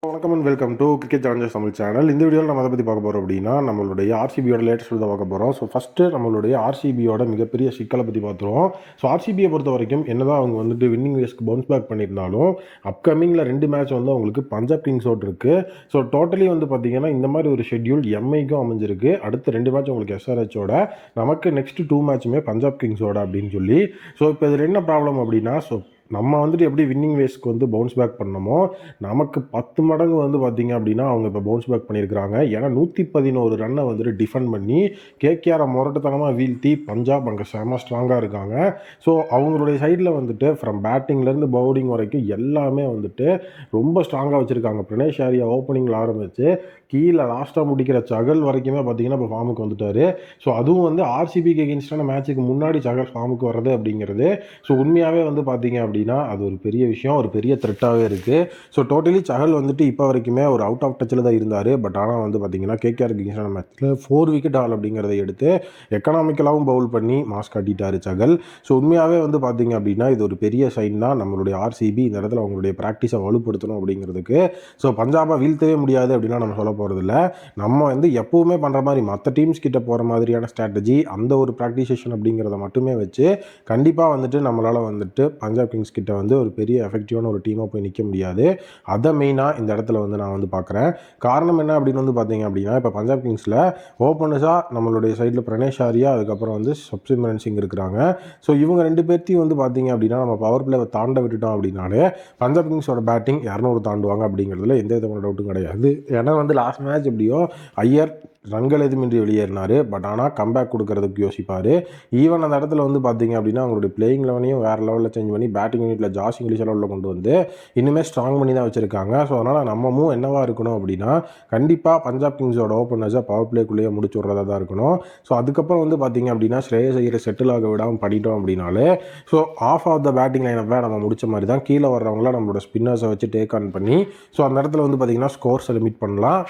வணக்கம் and welcome to cricket Challengers Tamil channel. இந்த வீடியோவில் நம்ம அதை பற்றி பார்க்க போகிறோம் அப்படின்னா நம்மளுடைய ஆர்சிபியோட லேட்டஸ்ட் தான் பார்க்க போகிறோம். ஸோ ஃபஸ்ட்டு நம்மளுடைய ஆர்சிபியோட மிகப்பெரிய சிக்கலை பற்றி பார்த்துருவோம். ஸோ ஆர்சிபியை பொறுத்த வரைக்கும் என்னதான் அவங்க வந்துட்டு வின்னிங் வேஸ்க்கு பவுன்ஸ் பேக் பண்ணியிருந்தாலும் அப்கமிங்கில் 2 மேட்ச் வந்து அவங்களுக்கு பஞ்சாப் கிங்ஸோடு இருக்குது. ஸோ டோட்டலி வந்து பார்த்திங்கன்னா இந்த மாதிரி ஒரு ஷெட்யூல் எம்ஐக்கும் அமைஞ்சிருக்கு. அடுத்த 2 மேட்ச் உங்களுக்கு எஸ்ஆர்ஹெச்சோட, நமக்கு நெக்ஸ்ட் 2 மேட்சுமே பஞ்சாப் கிங்ஸோட அப்படின்னு சொல்லி. ஸோ இப்போ இதில் என்ன ப்ராப்ளம் அப்படின்னா, ஸோ நம்ம வந்துட்டு எப்படி வின்னிங் வேஸ்க்கு வந்து பவுன்ஸ் பேக் பண்ணமோ நமக்கு 10 மடங்கு வந்து பார்த்திங்க அப்படின்னா அவங்க இப்போ பவுன்ஸ் பேக் பண்ணியிருக்கிறாங்க. ஏன்னா 111 ரன்னை வந்துட்டு டிஃபெண்ட் பண்ணி கேகேஆரை முரட்டுத்தனமாக வீழ்த்தி பஞ்சாப் அங்கே செம ஸ்ட்ராங்காக இருக்காங்க. ஸோ அவங்களுடைய சைடில் வந்துட்டு ஃப்ரம் பேட்டிங்லேருந்து பவுலிங் வரைக்கும் எல்லாமே வந்துட்டு ரொம்ப ஸ்ட்ராங்காக வச்சுருக்காங்க. பிரணேஷ் ஆரியா ஓப்பனிங்கில் ஆரம்பித்து கீழே லாஸ்ட்டாக முடிக்கிற சகல் வரைக்குமே பார்த்திங்கன்னா இப்போ ஃபார்முக்கு வந்துட்டார். ஸோ அதுவும் வந்து ஆர்சிபிக்கு எகென்ஸ்டான மேட்சுக்கு முன்னாடி சகல் ஃபார்முக்கு வர்றது அப்படிங்கிறது ஸோ உண்மையாகவே வந்து பார்த்திங்க அப்படின்னா அது ஒரு பெரிய விஷயம், ஒரு பெரிய த்ரெட்டாகவே இருக்குது. ஸோ டோட்டலி சஹல் வந்துட்டு இப்போ வரைக்குமே ஒரு அவுட் ஆஃப் டச்சில் தான் இருந்தார். பட் ஆனால் வந்து பார்த்திங்கன்னா கேகேஆருக்கு எகென்ஸ்டான மேட்ச்சில் 4 விக்கெட் ஆல் அப்படிங்கிறத எடுத்து எக்கனாமிக்கலாகவும் பவுல் பண்ணி மாஸ் காட்டிட்டார் சஹல். ஸோ உண்மையாகவே வந்து பார்த்திங்க அப்படின்னா இது ஒரு பெரிய சைன் தான். நம்மளுடைய ஆர்சிபி இந்த இடத்துல அவங்களுடைய ப்ராக்டிஸை வலுப்படுத்தணும் அப்படிங்கிறதுக்கு. ஸோ பஞ்சாபை வீழ்த்தவே முடியாது அப்படின்னா நம்ம சொல்ல போகிறதில்ல. நம்ம வந்து எப்போவுமே பண்ணுற மாதிரி மற்ற டீம்ஸ் கிட்ட போகிற மாதிரியான ஸ்ட்ராட்டஜி, அந்த ஒரு ப்ராக்டிஸ் செஷன் அப்படிங்கிறத மட்டுமே வச்சு கண்டிப்பாக வந்துட்டு நம்மளால் வந்துட்டு பஞ்சாப் கிங்ஸ் கிட்ட வந்து ஒரு பெரிய எஃபெக்டிவான ஒரு டீமாக போய் நிற்க முடியாது. அதை மெயினாக இந்த இடத்துல வந்து நான் வந்து பார்க்குறேன். காரணம் என்ன அப்படின்னு வந்து பார்த்தீங்க அப்படின்னா, இப்போ பஞ்சாப் கிங்ஸில் ஓப்பனர்ஸாக நம்மளுடைய சைடில் பிரணேஷ் ஆரியா, அதுக்கப்புறம் வந்து சப்சிமரன் சிங் இருக்கிறாங்க. ஸோ இவங்க 2 பேர்த்தையும் வந்து பார்த்தீங்க அப்படின்னா நம்ம பவர் பிளேவை தாண்ட விட்டுட்டோம் அப்படின்னாலே பஞ்சாப் கிங்ஸோட பேட்டிங் 200 தாண்டுவாங்க அப்படிங்கிறதுல எந்த விதமான டவுட்டும் கிடையாது. ஏன்னா வந்து லாஸ்ட் மேட்ச் எப்படியோ ஐயர் ரன்கள் எதுவுமின்றி வெளியேறினார். பட் ஆனால் கம்பேக் கொடுக்கறதுக்கு யோசிப்பார். ஈவன் அந்த இடத்துல வந்து பார்த்தீங்க அப்படின்னா அவங்களுடைய பிளேயிங் லெவனையும் வேறு லெவலில் சேஞ்ச் பண்ணி பேட்டிங் யூனிட்டில் ஜாஸ் இங்கிலீஷ் லெவலில் கொண்டு வந்து இன்னுமே ஸ்ட்ராங் பண்ணி தான் வச்சுருக்காங்க. ஸோ அதனால் நம்மமும் என்னவாக இருக்கணும் அப்படின்னா கண்டிப்பாக பஞ்சாப் கிங்ஸோட ஓப்பனர்ஸை பவர் பிளேக்குள்ளேயே முடிச்சு விட்றதா தான் இருக்கணும். ஸோ அதுக்கப்புறம் வந்து பார்த்தீங்க அப்படின்னா ஸ்ரேயஸ் ஐயரை செட்டில் ஆக விடாமல் பண்ணிட்டோம் அப்படின்னாலே so half of the batting லைனப்பை நம்ம முடிச்ச மாதிரி தான். கீழே வர்றவங்கள நம்மளோட ஸ்பின்னர்ஸை வச்சு டேக் ஆன் பண்ணி ஸோ அந்த இடத்துல வந்து பார்த்திங்கன்னா ஸ்கோர்ஸை லிமிட் பண்ணலாம்.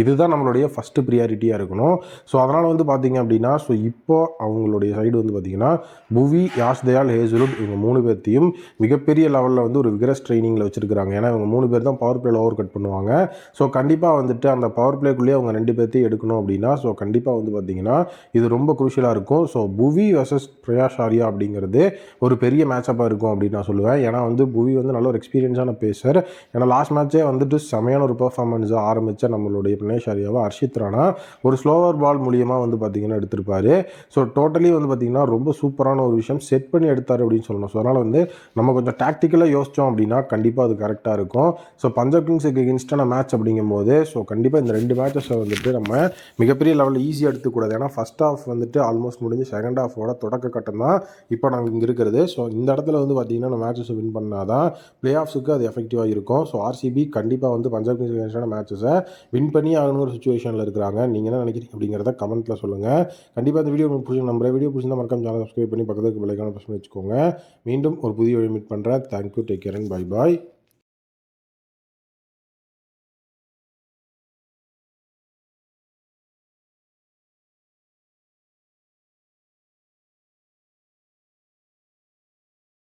இதுதான் நம்மளுடைய ஃபஸ்ட்டு ப்ரியாரிட்டியாக இருக்கணும். ஸோ அதனால் வந்து பார்த்திங்க அப்படின்னா ஸோ இப்போது அவங்களுடைய சைடு வந்து பார்த்திங்கன்னா புவி, யாஷ் தயால், ஹேசல்வுட் இவங்க 3 பேர்த்தையும் மிகப்பெரிய லெவலில் வந்து ஒரு விகரஸ் ட்ரைனிங்கில் வச்சுருக்காங்க. ஏன்னா இவங்க 3 பேர் தான் பவர் பிளேயில் ஓவர் கட் பண்ணுவாங்க. ஸோ கண்டிப்பாக வந்துட்டு அந்த பவர் பிளேக்குள்ளேயே அவங்க 2 பேர்த்தையும் எடுக்கணும் அப்படின்னா ஸோ கண்டிப்பாக வந்து பார்த்திங்கன்னா இது ரொம்ப குரூஷியலாக இருக்கும். ஸோ புவி வர்சஸ் பிரயாஷ் ஆரியா அப்படிங்கிறது ஒரு பெரிய மேட்சப்பாக இருக்கும் அப்படின்னு நான் சொல்லுவேன். ஏன்னா வந்து புவி வந்து நல்ல ஒரு எக்ஸ்பீரியன்ஸான பேசர். ஏன்னா லாஸ்ட் மேட்ச்சே வந்துட்டு செமையான ஒரு பெர்ஃபார்மன்ஸாக ஆரம்பித்த நம்மளுடைய பிரணேஷ் ஆரியாவை ஹர்ஷித் ராணா ஒரு ஸ்லோவர் பால் மூலியமாக வந்து பார்த்திங்கன்னா எடுத்திருப்பார். ஸோ டோட்டலி வந்து பார்த்திங்கன்னா ரொம்ப சூப்பரான ஒரு விஷயம் செட் பண்ணி எடுத்தார் அப்படின்னு சொல்லணும். ஸோ அதனால் வந்து நம்ம கொஞ்சம் டாக்டிக்கலாக யோசித்தோம் அப்படின்னா கண்டிப்பாக அது கரெக்டாக இருக்கும். ஸோ பஞ்சாப் கிங்ஸுக்கு எகென்ஸ்டான மேட்ச் அப்படிங்கும்போது ஸோ கண்டிப்பாக இந்த 2 மேட்சஸை வந்துட்டு நம்ம மிகப்பெரிய லெவலில் ஈஸியாக எடுத்துக்கூடாது. ஏன்னா ஃபஸ்ட் ஹாஃப் வந்துட்டு ஆல்மோஸ்ட் முடிஞ்சு செகண்ட் ஹாஃபோட தொடக்க கட்டம் தான் இப்போ நாங்கள் இங்கே இருக்கிறது. ஸோ இந்த இடத்துல வந்து பார்த்திங்கன்னா நம்ம மேட்சஸை வின் பண்ணால் தான் பிளே ஆஃப்ஸுக்கு அது எஃபெக்டிவாக இருக்கும். ஸோ ஆர்சிபி கண்டிப்பாக வந்து பஞ்சாப் கிங்ஸ் எகென்ஸ்டான மேட்சஸை வின் பண்ணி ஒரு சிச்சுவேஷனில் இருக்கிறாங்க. நீங்கள் என்ன நினைக்கிறீங்க அப்படிங்கிறத கமெண்ட்டில் சொல்லுங்கள். கண்டிப்பாக இந்த வீடியோ உங்களுக்கு பிடிச்சி நம்புறேன். வீடியோ பிடிச்சிருந்தா மறக்காம சேனல் சப்ஸ்கிரைப் பண்ணி பக்கத்துக்கு பெல் ஐகானை பிரஸ் பண்ணி வச்சுக்கோங்க. மீண்டும் ஒரு புதிய வீடியோ மீட் பண்ணுறேன். Thank you, take care and bye bye.